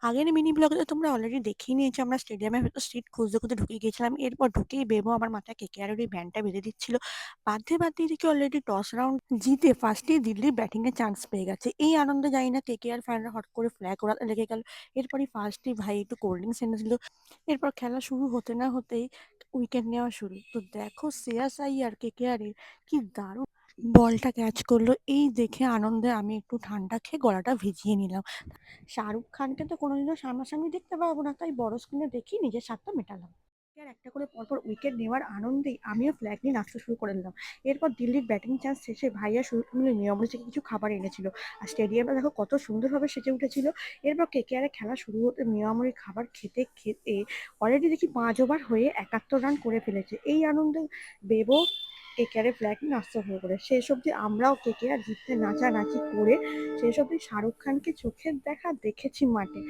আগের মিনি ব্লগে তো তোমরা অলরেডি দেখেই নিয়েছো, আমরা স্টেডিয়ামের ভেতর সিট খুঁজতে, খুঁজতে ঢুকে গিয়েছিলাম। এরপর ঢুকেই বেবো আমার মাথায় কেকেআরের ওই ব্যান্ডটা বেঁধে দিচ্ছিল। বাঁধতে এদিকে অলরেডি টস রাউন্ড জিতে ফার্স্টেই দিল্লির ব্যাটিং এর চান্স পেয়ে গেছে। এই আনন্দে জানি না কেকেআর ফ্যানরা হট করে ফ্ল্যাগ ওড়াতে লেগে গেল। এরপরই ফার্স্টেই ভাই একটু কোল্ড ড্রিঙ্কস এনে দিল। এরপর খেলা শুরু হতে না হতেই উইকেট নেওয়া শুরু। তো দেখো শ্রেয়াস আইয়ার কেকেআরের কি দারুণ বলটা ক্যাচ করলো। এই দেখে আনন্দে আমি একটু ঠান্ডা খেয়ে গলাটা ভিজিয়ে নিলাম। শাহরুখ খানকে তো কোনোদিনও সামনাসামনি দেখতে পারবো না, তাই বড় স্ক্রিনে দেখি নিজের স্বাদটা মেটালাম। আর একটা করে পরপর উইকেট নেওয়ার আনন্দেই আমিও ফ্ল্যাগ নিয়ে নাচতে শুরু করে দিলাম। এরপর দিল্লির ব্যাটিং চান্স শেষে ভাইয়া শুরু মিলে নিয়ম থেকে কিছু খাবার এনেছিল। আর স্টেডিয়ামটা দেখো কত সুন্দরভাবে সেজে উঠেছিল। এরপর কেকেআরে খেলা শুরু হতে মিয়ামরি খাবার খেতে খেতে অলরেডি দেখি 5 ওভার হয়ে 71 রান করে ফেলেছে। এই আনন্দে বেবো কেকেআরে ফ্ল্যাগ নিয়ে নাচতে শুরু করে। শেষ অব্দি আমরাও কেকেআর জিততে নাচানাচি করে শেষ অব্দি শাহরুখ খানকে চোখের দেখা দেখেছি মাঠে।